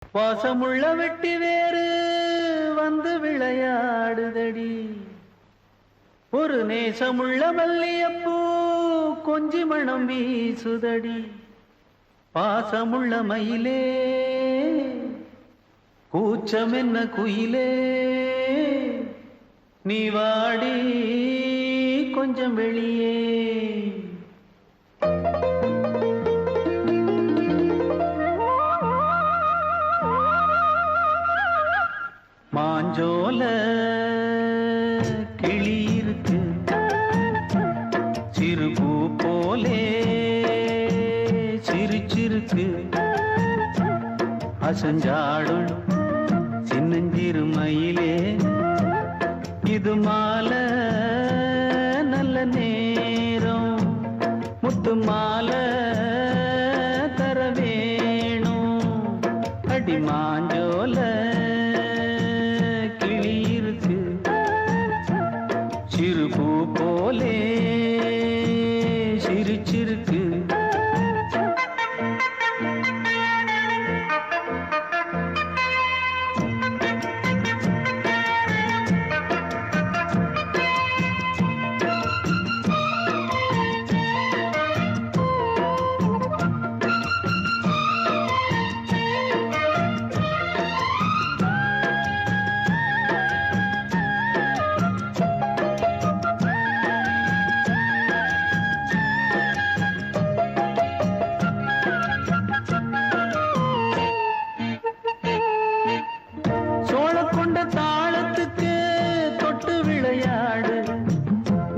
வாசமுள்ள வெட்டி வேறு வந்து விளையாடுதடி. ஒரு நேசமுள்ள மல்லியப்பூ கொஞ்சி மணம் வீசுதடி. பாசமுள்ள மயிலே கூச்சம் என்ன குயிலே, நீ வாடி கொஞ்சம் வெளியே. மாஞ்சோல கிளி இருக்கு, சிறுபூ போலே சிரிச்சிருக்கு. அசஞ்சாடும் சின்னஞ்சிறு மயிலே, இது மாலை நல்ல நேரம், முத்து மாலை தர வேணும். அடி மாஞ்சோல கிளி இருக்கு, சிறுபூ போலே சிரிச்சிருக்கு. தாளத்துக்கு தொட்டு விளையாடு,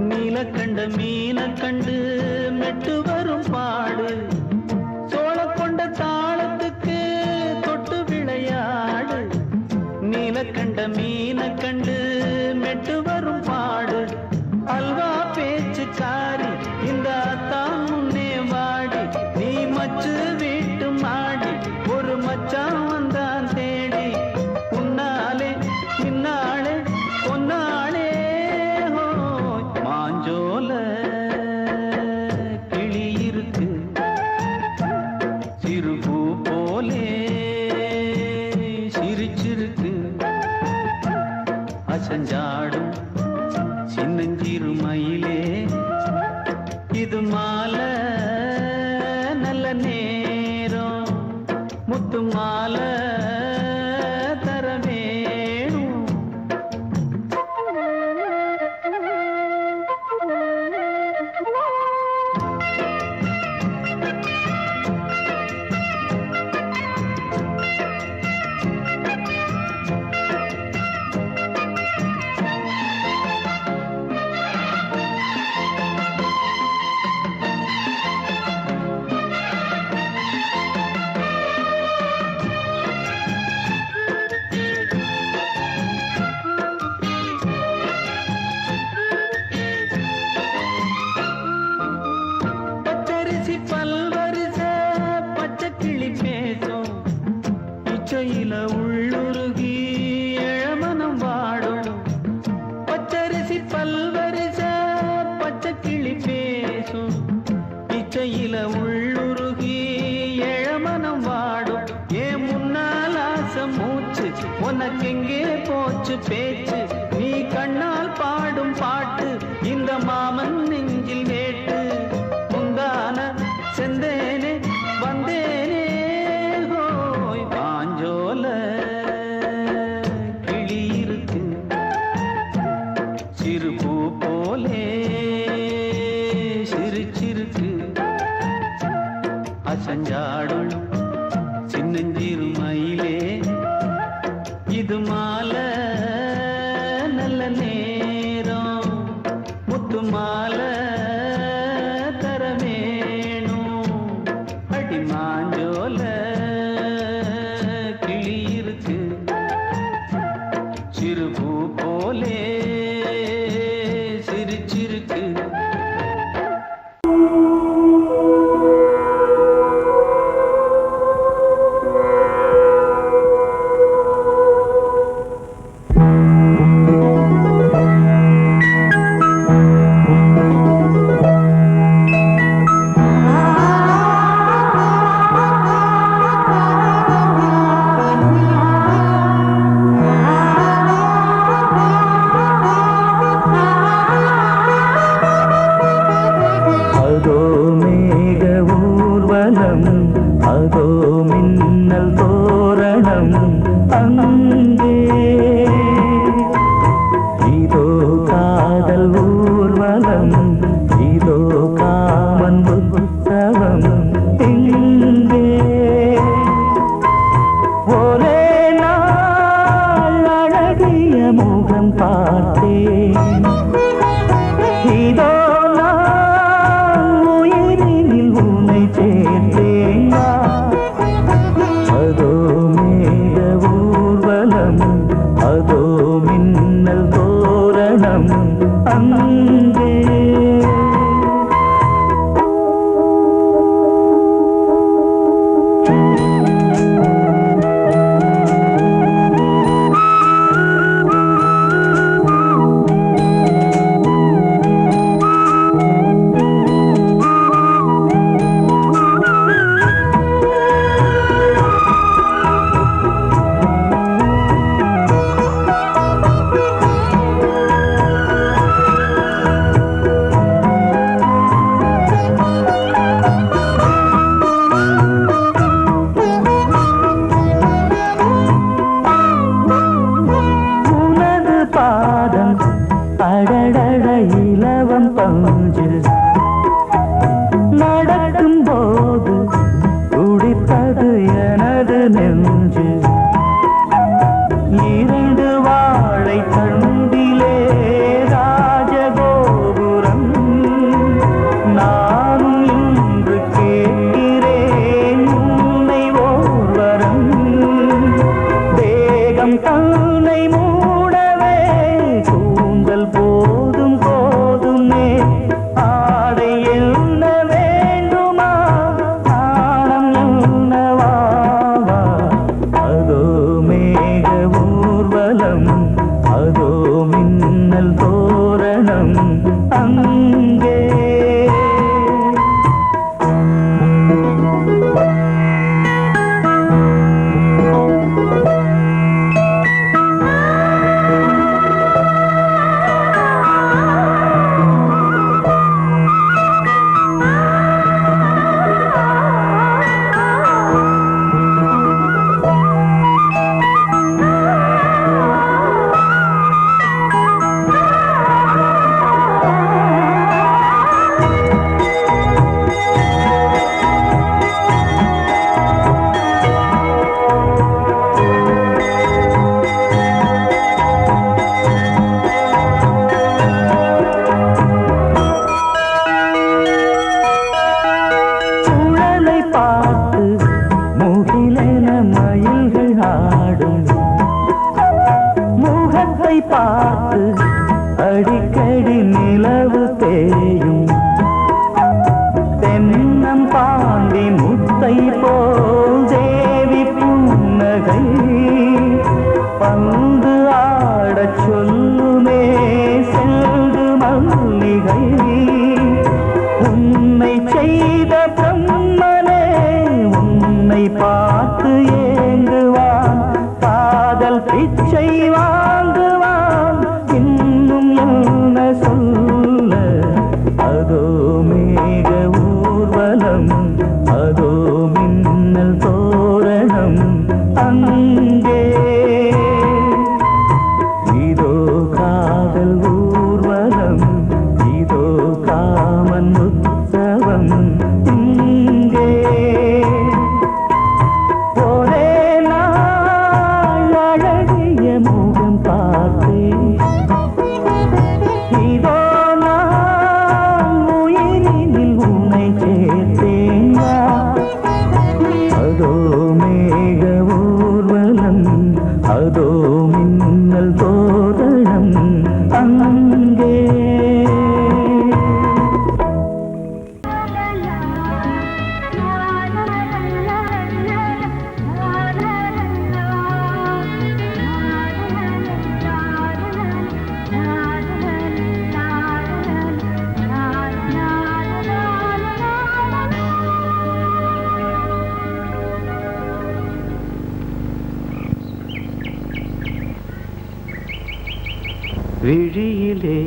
நீலக்கண்ட மீன கண்டு மெட்டு வரும் பாடு. சோழ கொண்ட தாளத்துக்கு தொட்டு விளையாடு, நீலக்கண்ட மீன கண்டு மெட்டு வரும் பாடு. அல்வா பேச்சுக்காரி இந்த அத்தான் முன்னே வாடி, நீ மச்சு வீட்டு மாடி, ஒரு மச்சான் வந்தான் தேடி. உன்னாலே இன்னாளே பொன்னாளே ஹோய், மாஞ்சோல கிளி இருக்கு, சிறுபூ போலே சிரிச்சிருக்கு. அசஞ்சாடும் சின்னஞ்சிறு மயிலே, இது மாலை நல்ல நேரம், முத்து மாலை தர வேணும். பச்சரிசி பல்வரிச பச்சை கிளி பேசும், இச்சையில உள்ளுருகி இளமனம் வாடும். பச்சரிசி பல்வரிச பச்சை கிளி பேசும், இச்சையில உள்ளுருகி இளமனம் வாடும். ஏன் முன்னால் ஆசை மூச்சு, உனக்கெங்கே போச்சு பேச்சு, நீ கண்ணால் பாடும் பாட்டு இந்த மாமன் நெஞ்சில் வேட்டு. முந்தான செந்தேனே வந்தேனே ஹோய், மாஞ்சோல கிளி இருக்கு, சிறுபூ போலே சிரிச்சிருக்கு. அசஞ்சாடும் சின்னஞ்சிறு மயிலே, இது மாலை நல்ல நேரம், முத்து மாலை தர வேணும். ஊர்வலம் அங்கே இதோ காதல் ஊர்வலம் இதோ காமன் உற்சவம் இங்கே ஒரே நாள் அழகிய முகம் பார்த்தேன் இதோ நான் உயிரினில் உன்னை சேர்த்தேன் அதோ மேக ஊர்வலம் அதோ மின்னல் தோரணம் அங்கே அடடட இலவம் பஞ்சு நடக்கும் போது துடித்தது எனது நெஞ்சு இரண்டு வாழை தண்டிலே ராஜகோபுரம் நானும் இன்று கேட்கிறேன் உன்னை ஓர்வரம் தேகம் தன்னை மூடவே கூந்தல் போதும் போதுமே ஆடை என்ன வேண்டுமா ஆடம் என்னவாவா அதோ மேக ஊர்வலம் அதோ மின்னல் தோரணம் அங்கே பார்த்து அடிக்கடி நிலவு தேயும் தென்னம் பாண்டி முத்தை போல் தேவி புன்னகை பந்து ஆடச் சொல்லுமே செல்து மல்லிகை உன்னை செய்த பிரம்மனே உன்னை பார்த்து ஏங்குவான் காதல் பிச்சை வாங்குவான் இன்னும் என்ன சொல்ல அதோ மேக ஊர்வலம் அதோ மின்னல் தோரணம் அங்கே இதோ காதல் ஊர்வலம் இதோ காமன் உற்சவம் இங்கே ஒரே நாள் அழகிய முகம் பார்த்தேன் இதோ நான் உயிரினில் உன்னை சேர்த்தேன் அதோ மேக ஊர்வலம் அதோ மின்னல் தோரணம் அங்கே விழியிலே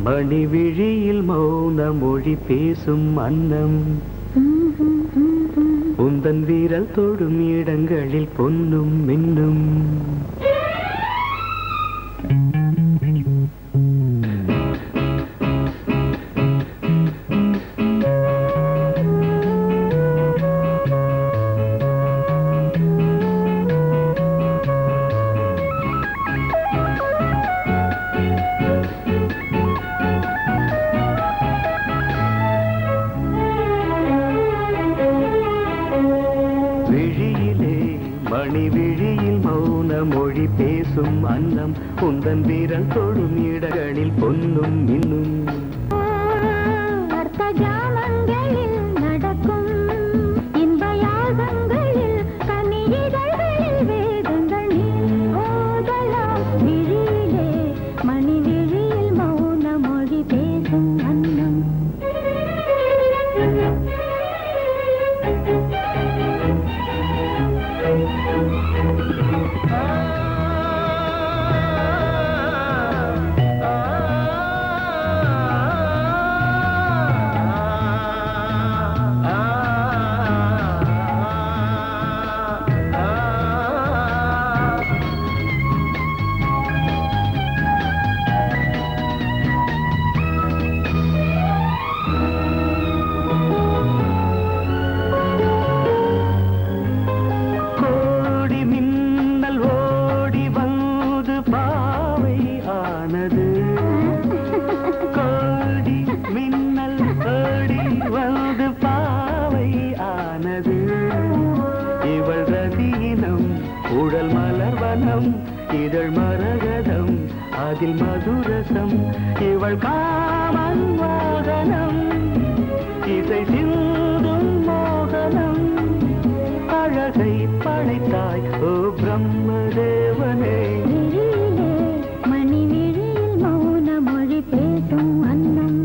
மணி விழியில் மௌன மொழி பேசும் அன்னம் உந்தன் வீரல் தொடும் இடங்களில் பொன்னும் மின்னும். மணி விழியில் மௌன மொழி பேசும் அன்னம் உந்தன் வீரல் தொடும் இடங்களில் பொன்னும் மின்னும். உடல் மலர்வனம் இதழ் மரகதம் அதில் மதுரசம் இவள் காமன் மோகனம் இசை சிந்தும் மோகனம் அழகை படைத்தாய் ஓ பிரம்மதேவனே. மணிவிழியில் மௌன மொழி பேசும் அன்னம்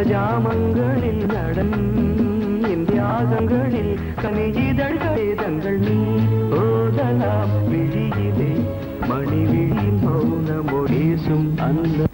ஜாமங்களில் நடன் இந்தியாகங்களில் கனியிதழ் கடிதங்கள் நீ ஓதலாம் விழியிலே மணி விழியில் மௌன மொழிசும் அந்த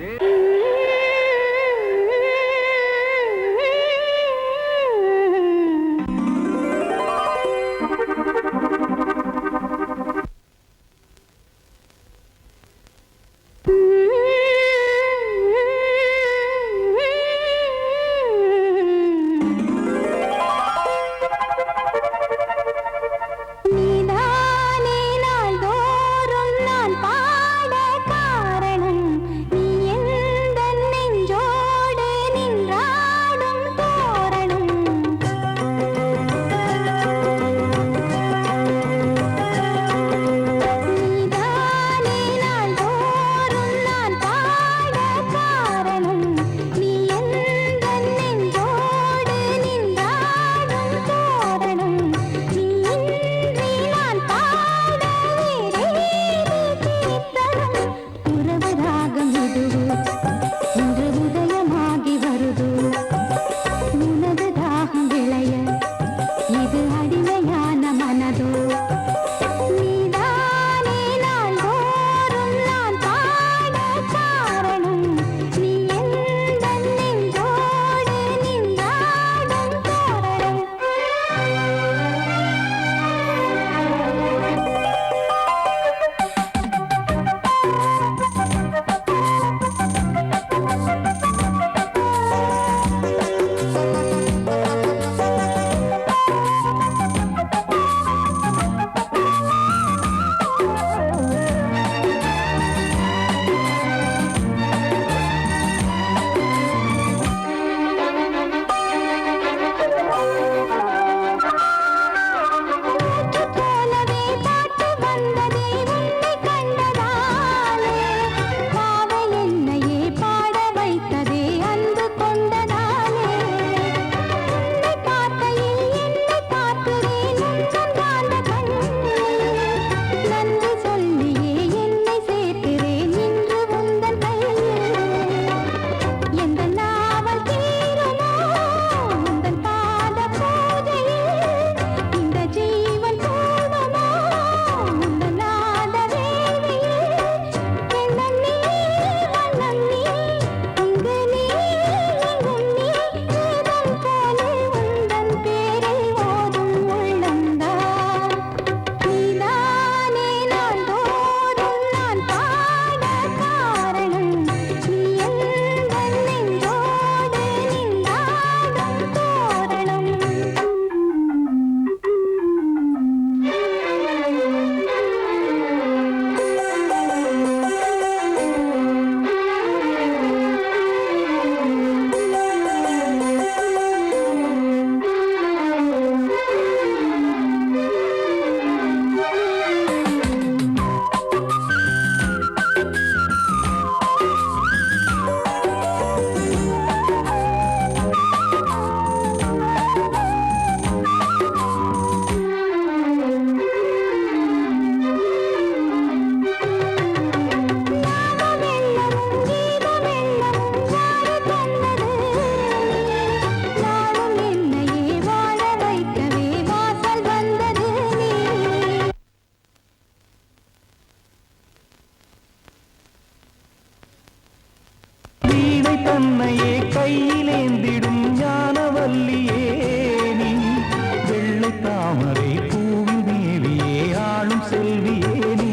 தாமரை பூவில் மேவியே ஆளும் செல்வியே நீ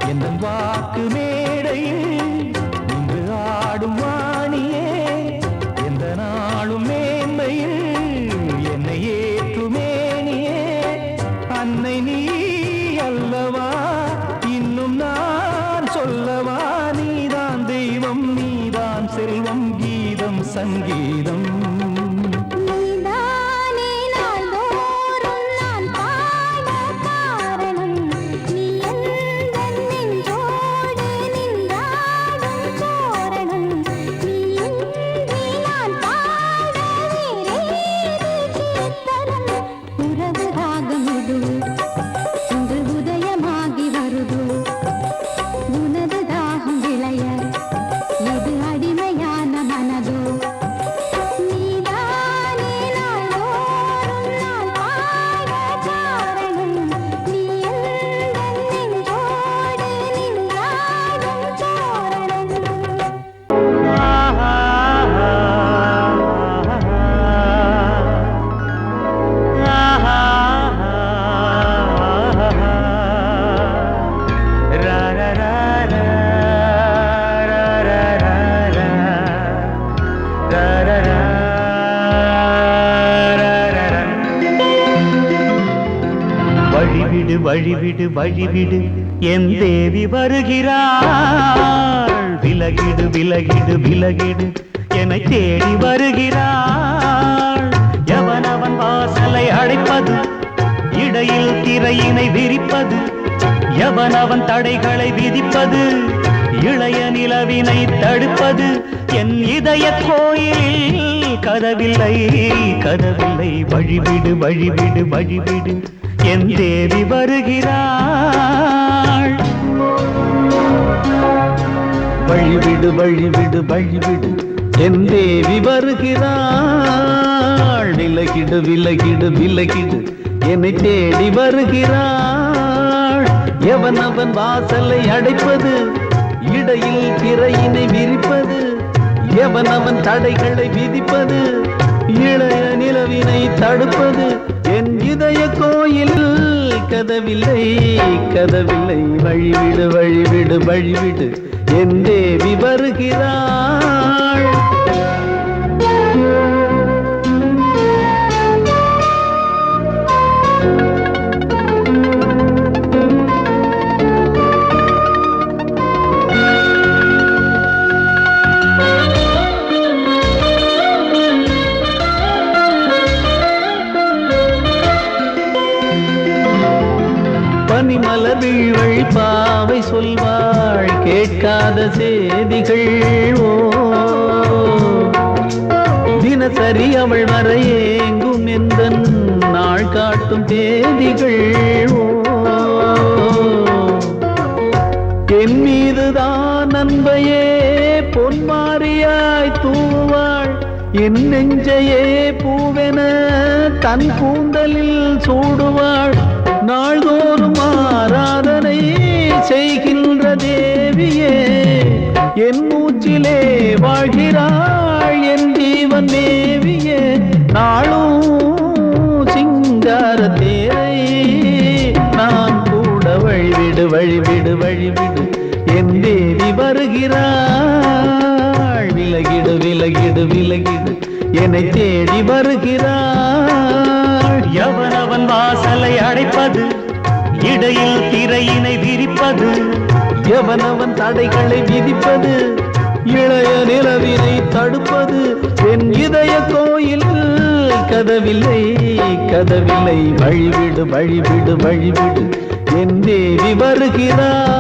எந்த வாக்கு மேடையில் நின்று ஆடும் வாணியே எந்த நாளும் மேன்மையில் என்னை ஏற்றுமேனியே அன்னை நீ அல்லவா இன்னும் நான் சொல்லவா நீதான் தெய்வம் நீதான் செல்வம் கீதம் சங்கீதம் வழிவிடு வழிவிடு வழிவிடு என் தேவி வருகிறாள் விலகிடு விலகிடு விலகிடு என்னை தேடி வருகிறாள் எவனவன் வாசலை அடைப்பது இடையில் திரையினை விரிப்பது எவனவன் தடைகளை விதிப்பது இளைய நிலவினை தடுப்பது என் இதய கோயிலில் கதவில்லை கதவில்லை வழிவிடு வழிவிடு வழிவிடு என் தேவி வருகிறாள் வழிவிடு வழிவிடு வழிவிடு என் தேவி வருகிறாள் விலகிடு விலகிடு விலகிடு என்னை தேடி வருகிறாள் எவன் அவன் வாசலை அடைப்பது இடையில் திரையினை விரிப்பது எவன் அவன் தடைகளை விதிப்பது இளைய நிலவினை தடுப்பது என் இதய கோயில் கதவில்லை கதவில்லை வழிவிடு வழிவிடு வழிவிடு என் தேவி வருகிறாள் பனிமலர் வீழ்வழி பாவை சொல்வாள் கேட்காத செய்திகள் ஓ தினசரி அவள் வர ஏங்கும் எந்த நாள் காட்டும் தேதிகள் ஓ என் மீதுதான் அன்பையே பொன்மாரியாய் தூவாள் என் நெஞ்சையே பூவென தன் கூந்தலில் சூடுவாள் நாள்தோறும் ஆராதனை செய்கின்ற தேவியே என் மூச்சிலே வாழ்கிறாள் என் ஜீவன் தேவியே நாளும் சிங்கார தேரை நான் கூட வழிவிடு வழிவிடு வழிவிடு என் தேவி வருகிறாள் விலகிடு விலகிடு விலகிடு என்னை தேடி வருகிறாள் எவனவன் வாசலை அடைப்பது இடையில் திரையினை விரிப்பது எவனவன் தடைகளை விதிப்பது இளைய நிலவினை தடுப்பது என் இதய கோயில் கதவில்லை கதவில்லை வழிவிடு வழிவிடு வழிவிடு என் தேவி வருகிறாள்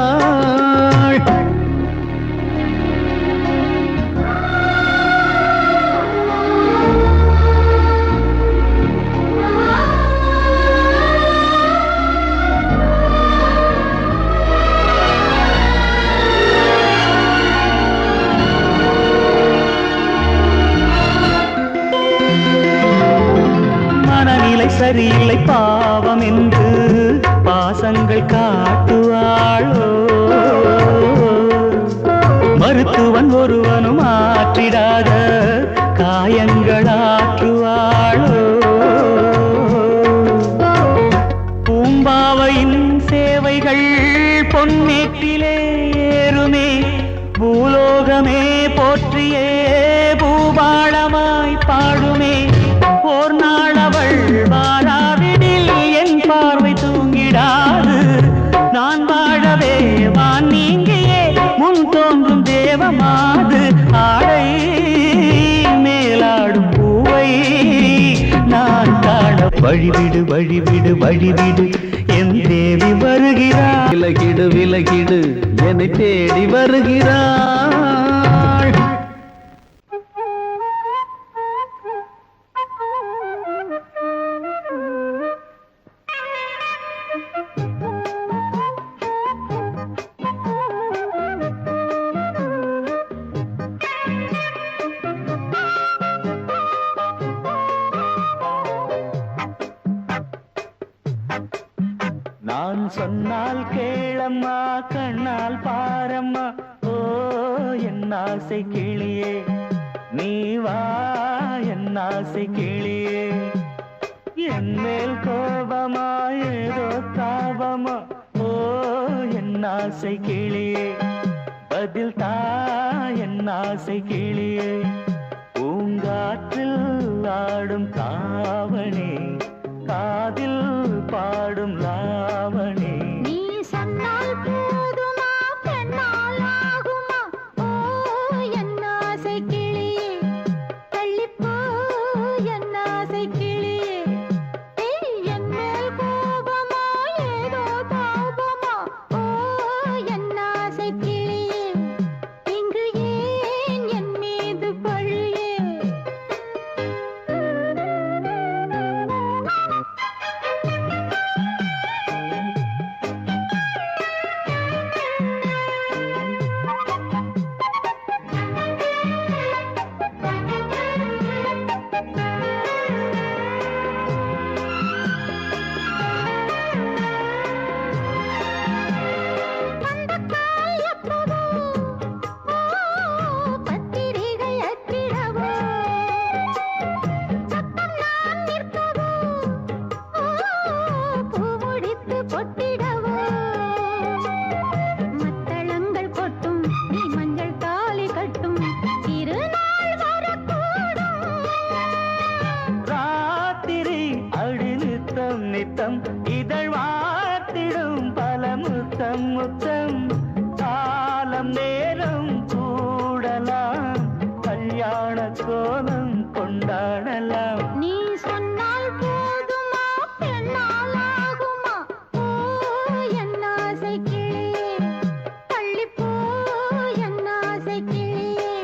சரியில்லை பாவம் என்று பாசங்கள் காட்டுவாளோ மருத்துவன் ஒருவனும் ஆற்றிடாத காயங்கள் ஆற்றுவாளோ மேட்டிலே ஏறுமே பூலோகமே போற்றியே பூபாளமாய் பாடுமே ஓர் நாள் அவள் வாராவிடில் என் பார்வை தூங்கிடாது நான் வாழவே வான் நீங்கியே முன் தோன்றும் தேவமாது ஆடை மேலாடும் பூவை நான் காண வழிவிடு வழிவிடு வழிவிடு என் தேவி வருகிறாள் விலகிடு விலகிடு என்னை தேடி வருகிறாள் நான் சொன்னால் கேளம்மா கண்ணால் பாரம்மா ஓ என் ஆசை கிளியே நீ வா என் ஆசை கிளியே என் மேல் கோபமா ஏதோ தாபமா ஓ என் ஆசை கிளியே பதில் தா என் ஆசை கிளியே பூங்காற்றில் ஆடும் தாவணி காதில் பாடும் லாவணி நீ சொன்னால் போதுமா பெண்ணால் ஆகுமா ஓ என் ஆசை கிளியே தள்ளிப்போ என் ஆசை கிளியே என் மேல் கோபமா ஏதோ தாபமா ஓ என் ஆசை கிளியே இங்கு ஏன் என் மீது பழியே நித்தம் இதழ் வாத்திடும் பல முத்தம் முத்தம் காலம் நேரம் கூடலாம் கல்யாண கோலம் கொண்டாடலாம் நீ சொன்னால் போதுமா பெண்ணால் ஆகுமா ஓ என் ஆசை கிளியே தள்ளிப்போ என் ஆசை கிளியே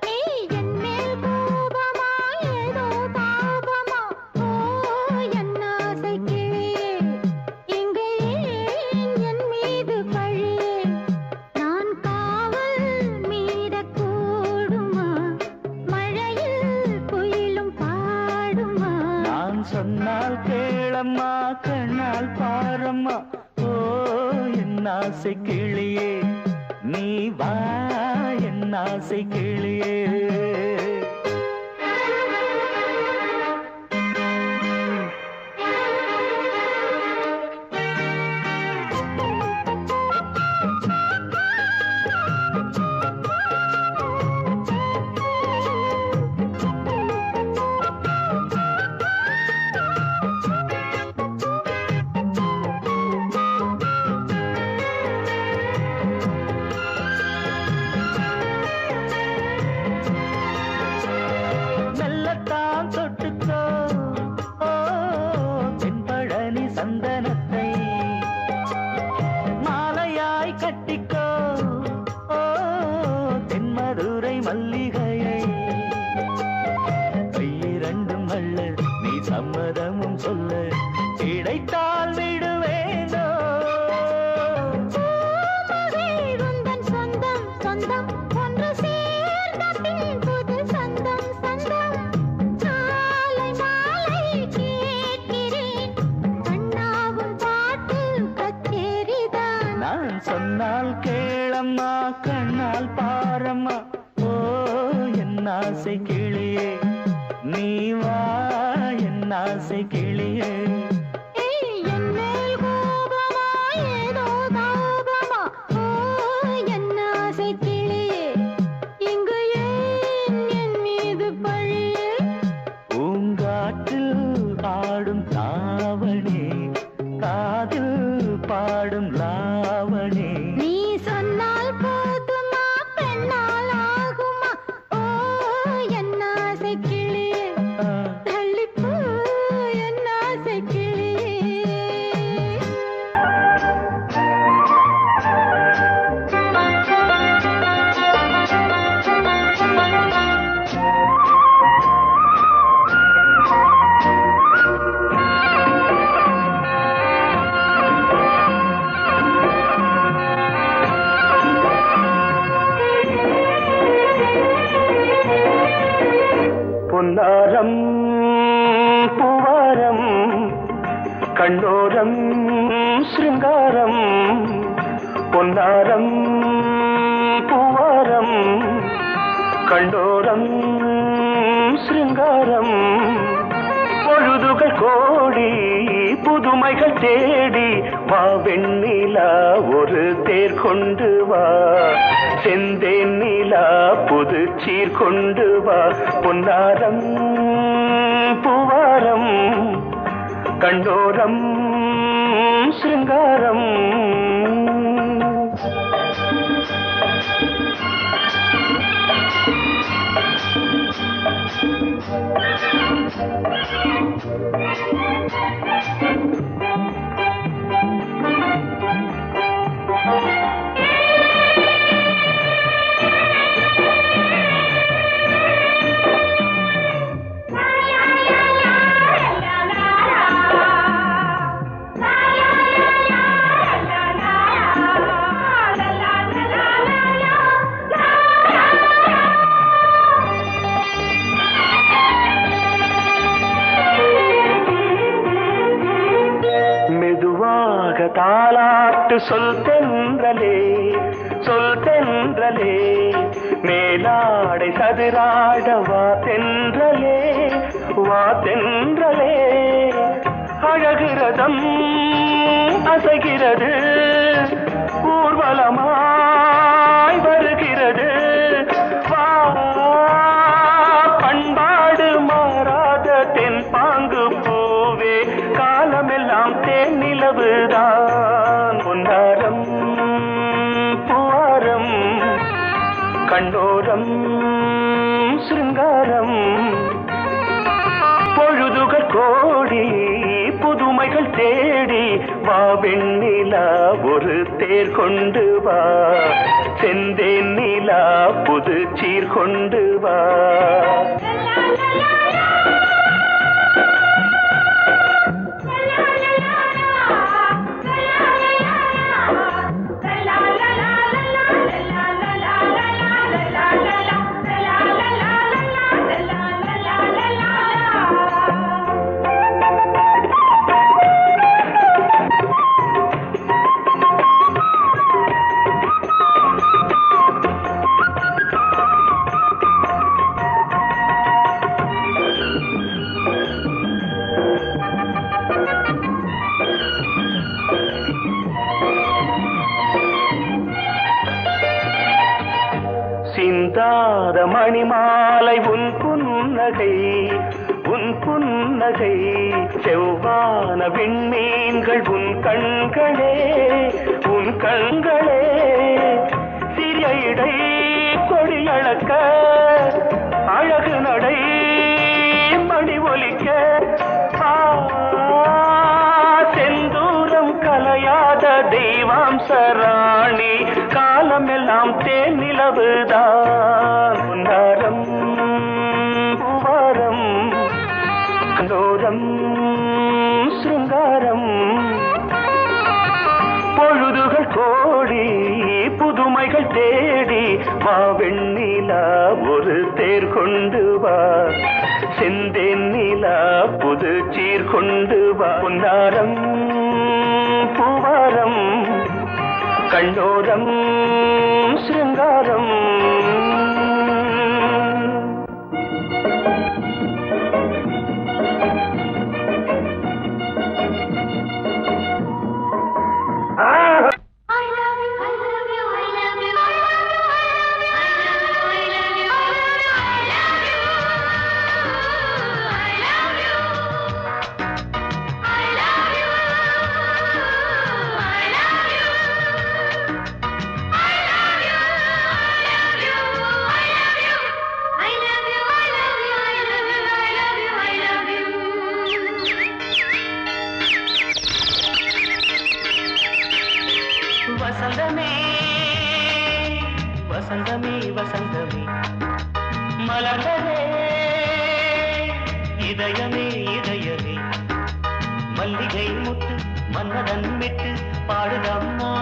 நீ என் மேல் கோபமா ஏதோ தாபமா ஓ என் ஆசை கிளியே இங்கே என் மீது பழியே நான் காவல் மீறக்கூடுமா மழையில் குயிலும் பாடுமா நான் சொன்னால் கேளம்மா கண்ணால் பாரம்மா ஓ என் ஆசை கிளியே நீ வா என் ஆசை கிளியே மெல்லத்தான் தொட்டுக்கோ ஓ தென்பழனி சந்தனத்தை மாலையாய் கட்டிக்கோ ஓ தென்மதுரை மல்லிகையை கையிரண்டும் அள்ள நீ சம்மதமும் சொல்ல கிடைத்தால் விடுவேனோ உந்தன் சொந்தம் சொந்தம் ஒன்று சேர்ந்த பின் புது சொந்தம் சொந்தம் மாலை மாலை கேட்கிறேன் கண்ணாவும் பாட்டு கச்சேரிதான் நான் சொன்னால் கேளம்மா கண்ணால் பாரம்மா ஓ என் ஆசை கிளியே நீ வா என் ஆசை கிளியே என் மேல் லாவணி காதில் பாடும் லாவணி நீ சொன்னால் போதுமா பெண்ணால் ஆகுமா ஓ என்ன ஆசை கிளியே தள்ளிப்போ என்ன ஆசை கிளியே பொன்னாரம் பூவாரம் கண்ணோரம் சிருங்காரம் பொன்னாரம் பூவாரம் கண்ணோரம் சிருங்காரம் பொழுதுகள் கோடி புதுமைகள் தேடி வா வெண்ணிலா ஒரு தேர் கொண்டு வா செந்தேன் நிலா புது சீர் கொண்டு வா பொன்னாரம் பூவாரம் கண்டோரம் சிருங்காரம் தாலாட்டு சொல் தென்றலே மேலாடை சதுராட வா தென்றலே அழகிறதம் அசைகிறது ஊர்வலமாய் வருகிறது வா பண்பாடு மாறாத தென் பாங்கு பூவே காலமெல்லாம் தேன் நிலவுதான் பொன்னாரம் பூவாரம் கண்ணோரம் சிருங்காரம் பொழுதுகள் கோடி புதுமைகள் தேடி வா வெண்ணிலா ஒரு தேர் கொண்டு வா செந்தேன் நிலா புது சீர் கொண்டு வா சிந்தாத மணிமாலை உன் புன்னகை செவ்வான விண்மீன்கள் உன் கண்களே சிறிய இடை கொடியளக்க அழகு நடை மணி ஒலிக்க செந்தூரம் கலையாத தெய்வாம்சராணி காலமெல்லாம் தேன் நிலவுதான் பொன்னாரம் பூவாரம் கண்டோரம் சிருங்காரம் பொழுதுகள் கோடி புதுமைகள் தேடி வா வெண்ணிலா ஒரு தேர் கொண்டு வா செந்தேன் நிலா புது சீர் கொண்டு வா பொன்னாரம் பூவாரம் கண்டோரம் சிருங்காரம் I love வசந்தமே வசந்தமே வசந்தமே மலர்ந்ததே இதயமே இதயமே மல்லிகை முத்து மன்னதன் விட்டு பாடுதம்மா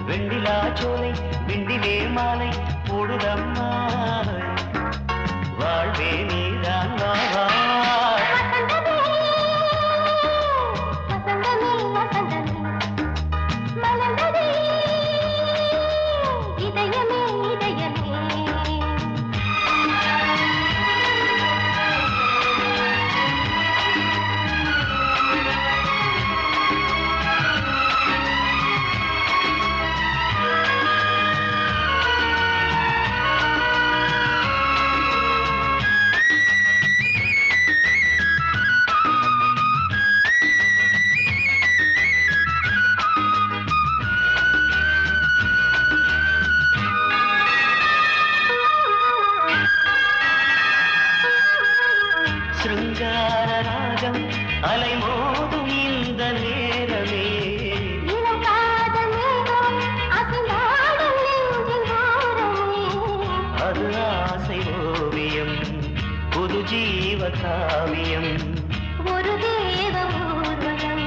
வெண்ணிலா சோலை விண்டிலே மாலை போடுதம்மா வாழ்வே நீதான் வா அலைமோதும் இந்த நேரமே அது ஆசை ஓவியம் புது ஜீவ காவியம் ஒரு தேவ ஊர்வலம்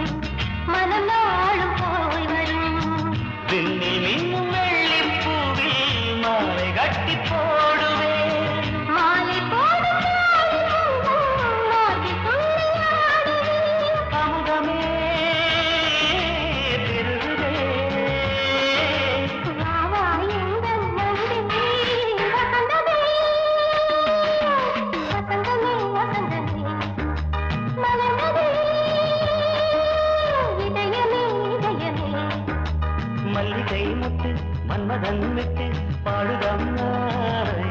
மனம் நாளும் போய் வரும் விண்ணில் மின்னும் வெள்ளிப்பூவில் மாலை கட்டி போடுவேன் மாலை மன்மதன் விட்டு பாடுதம்மாய்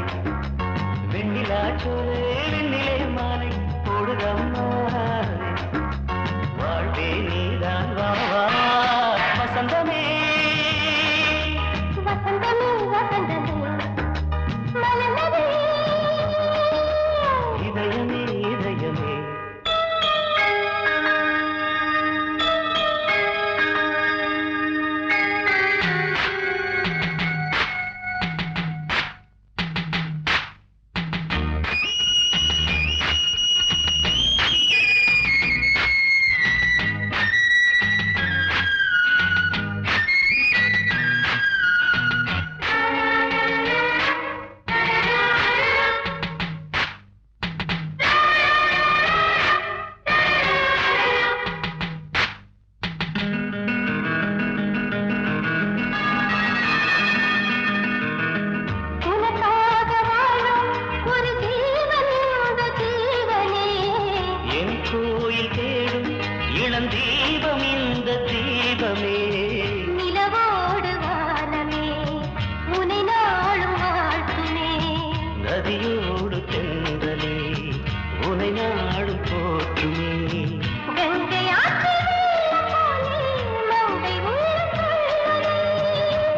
வெண்ணிலா சோலை வெண்ணிலே மாலை போடுதம்மாய் வாழ்வே நீதான் வா வசந்தமே வசந்தமே வசந்தமே மலர்ந்ததே இதயமே இதயமே தீபம் இந்த தீபமே நிலவோடு வானமே உனை நாளும் வாழ்த்துமே நதியோடு தென்றலே உனை நாளும் போற்றுமே கங்கை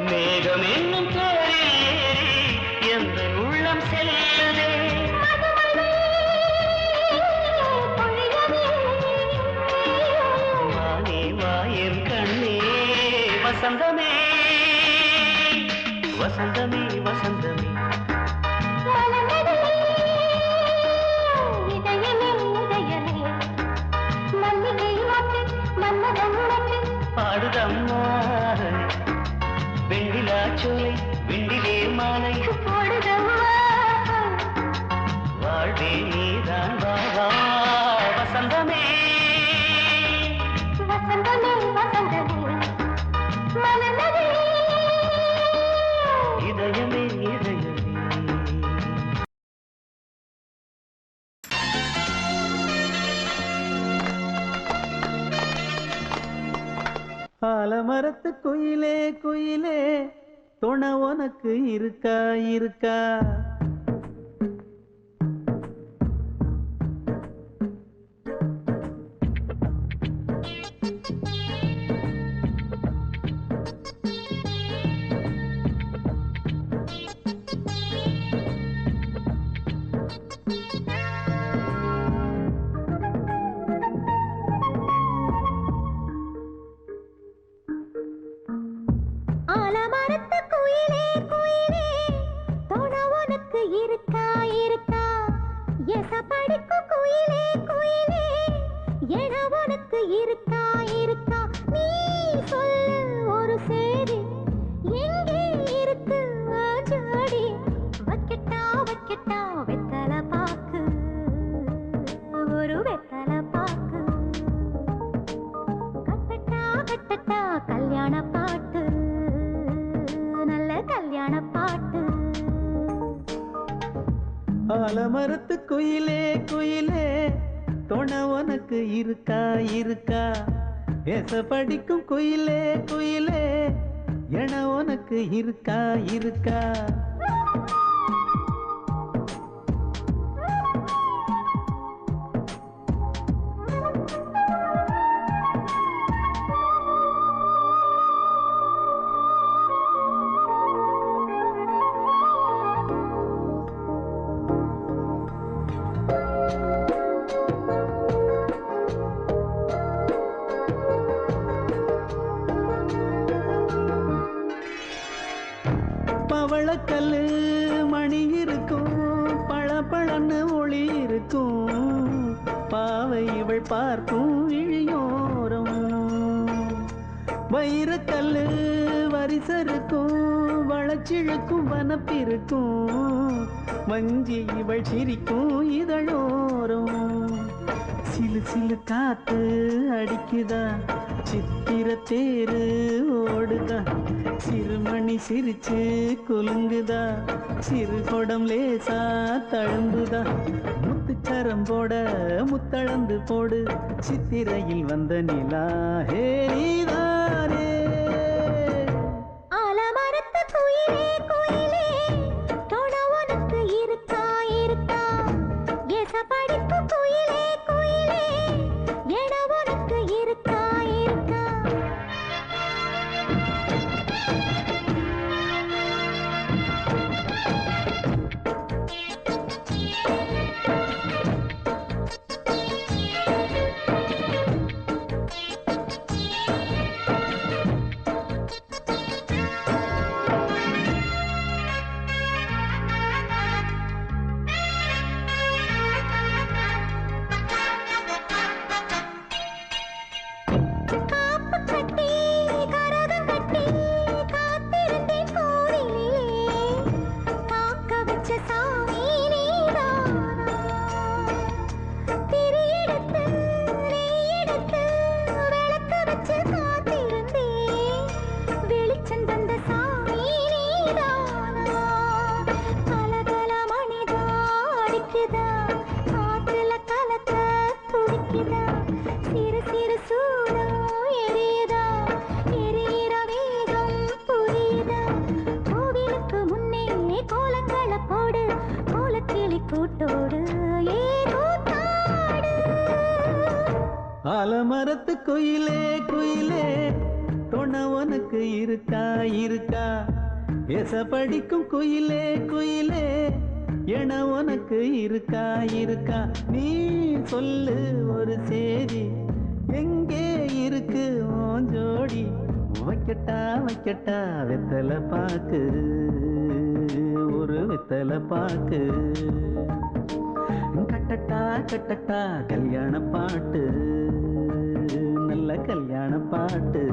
மேகம் என்னும் பேரில் எந்த உள்ளம் செல்லுதே வசந்தமே வசந்தமே வசந்தமே இதயமே இதயமே மல்லிகை மொட்டு மன்மதன் மொட்டு பாடுதம்மா வெண்ணிலா சோலை விண்டிலே மாலை போடுதம்மா வாழ்வே நீதான் வா வசந்தமே வசந்தமே வசந்தமே இதயமே இதயமே ஆலமரத்து குயிலே குயிலே துணை உனக்கு இருக்கா இருக்கா இருக்கா இருக்கா நீ சொல்லு ஒரு சேதி எங்கே இருக்கு ஜோடி வைக்கட்டா வைக்கட்டா வெத்தலை பாக்கு ஒரு வெத்தலை பாக்கு கட்டட்டா கட்டட்டா கல்யாண பாட்டு நல்ல கல்யாண பாட்டு ஆலமரத்து குயிலே குயிலே துணை உனக்கு இருக்கா இருக்கா ஏச படிக்கும் குயிலே குயிலே என உனக்கு இருக்கா இருக்கா பவளக்கல்லு மணி இருக்கும் பளபளன்னு ஒளி இருக்கும் பாவை இவள் பார்க்கும் இழியோரம் வைரக்கல்லு வரிசருக்கும் வளச்சிழுக்கும் வனப்பிருக்கும் வஞ்சி இவள் சிரிக்கும் இதழோரம் சிலு சிலு காத்து அடிக்குதா சித்திர தேரு ஓடுதா சிறுமணி சிரிச்சு குலுங்குதா சிறு கொடம் லேசா தழும்புதா முத்துச்சரம் போட முத்தளந்து போடு சித்திரையில் வந்த நிலா ஹே நீதானே ஆலமரத்து குயிலே குயிலே துணை உனக்கு இருக்கா இருக்கா ஏச படிக்கும் குயிலே குயிலே என உனக்கு இருக்கா இருக்கா காப்பு கட்டி கரகம் கட்டி காத்திருந்தேன் கோவிலிலே காக்க வச்ச சாமி நீதானா திரி எடுத்து நெய் எடுத்து விளக்கு வச்சு காத்திருந்தேன் வெளிச்சம் தந்த சாமி நீதானா கலகல மணிதா அடிக்குதா காத்துல கலக்க துடிக்குதா சிறு சிறு சூடம் எரியுதா எரியிற வேகம் புரியுதா கோவிலுக்கு முன்னே கோலங்களை போடு கோலக்கிளி கூட்டோடு ஏதோ காடு ஆலமரத்து குயிலே குயிலே துணை உனக்கு இருக்கா இருக்கா ஏச படிக்கும் குயிலே குயிலே என உனக்கு இருக்கா இருக்கா நீ சொல்லு ஒரு சேதி எங்கே இருக்கு உன் ஜோடி வைக்கட்டா வைக்கட்டா வெத்தலை பாக்கு ஒரு வெத்தலை பாக்கு கட்டட்டா கட்டட்டா கல்யாண பாட்டு நல்ல கல்யாண பாட்டு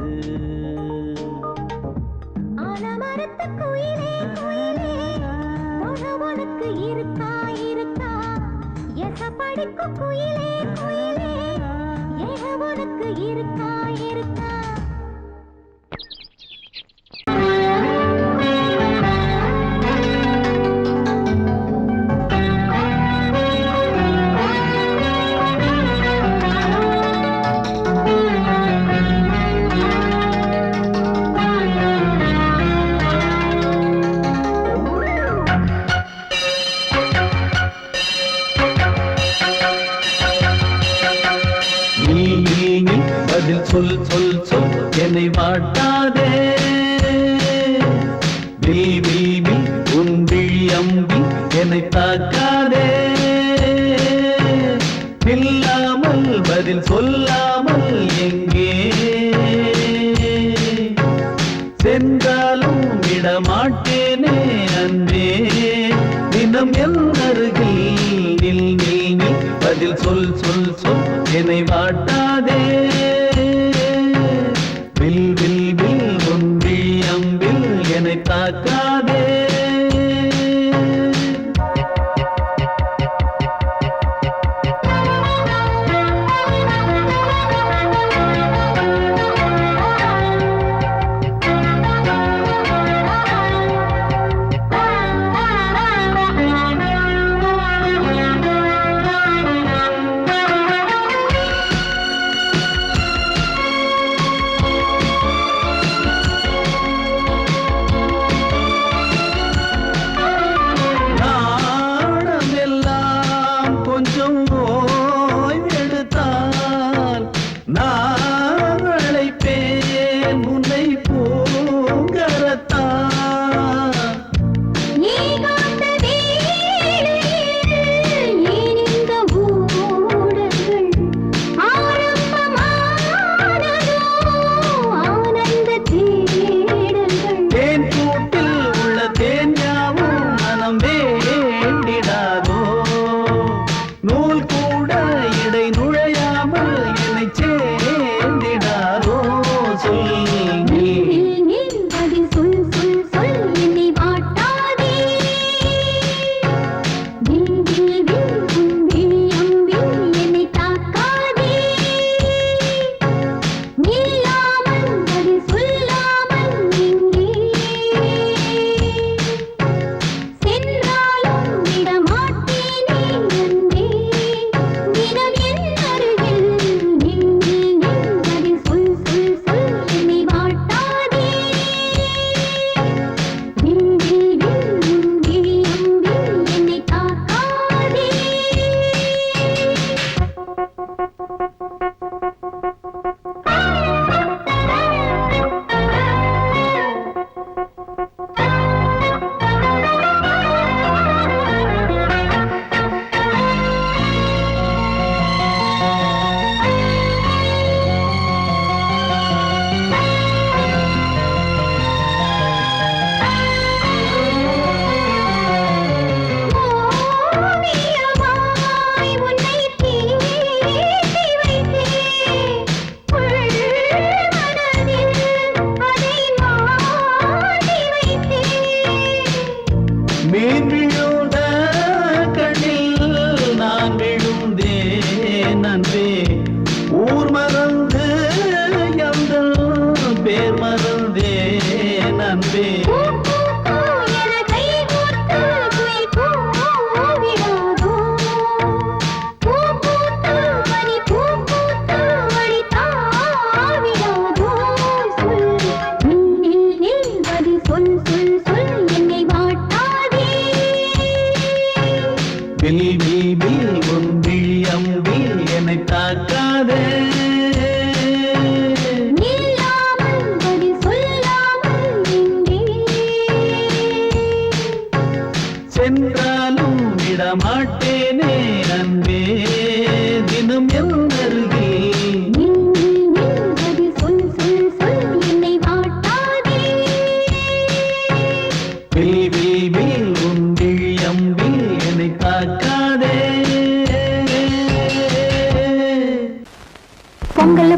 ஆலமரத்து குயிலே குயிலே துணை உனக்கு இருக்கா இருக்கா எச படிக்கும் குயிலே குயிலே என உனக்கு இருக்கா இருக்கா பதில் சொல் சொல் சொல் என்னை வாட்டாதே பிபி உன் விழி அம்பி என்னை தாக்காதே இல்லாமல் பதில் சொல்லாமல் எங்கே சென்றாலும் விடமாட்டேனே அன்பே தினம் என் அருகில் நில் நில் நில் பதில் சொல் சொல் சொல் என்னை வாட்டாதே வில் வில் வில் ஒன்றி அம்பில் என்னை தாக்காதே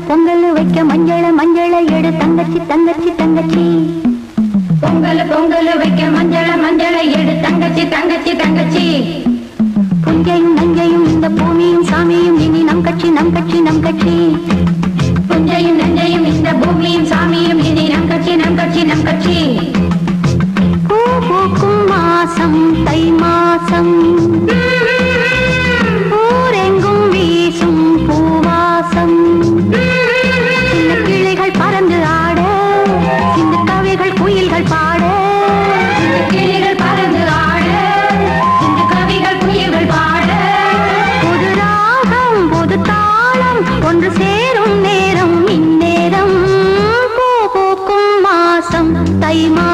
பொங்கல் வைக்க மஞ்சள மஞ்சள எடு தங்கச்சி தங்கச்சி தங்கச்சி பொங்கல் வைக்க மஞ்சள மஞ்சள எடு தங்கச்சி தங்கச்சி தங்கச்சி புஞ்சையும் நஞ்சையும் இந்த பூமியும் சாமியும் இனி நம் கட்சி நம் கட்சி நம் கட்சி புஞ்சையும் நஞ்சையும் இந்த பூமியும் சாமியும் இனி நம் கட்சி நம் கட்சி நம் கட்சி பூ பூக்கும் மாசம் தை மாசம் ஊரெங்கும் வீசும் பூவாசம் சின்ன கிளிகள் பறந்து ஆட சின்ன கவிகள் குயில்கள் பாட சின்ன கிளிகள் பறந்து ஆட சின்ன கவிகள் குயில்கள் பாட புது ராகம் புது தாளம் ஒன்று சேரும் நேரம் இந்நேரம் பூ பூக்கும் மாசம் தை மாசம்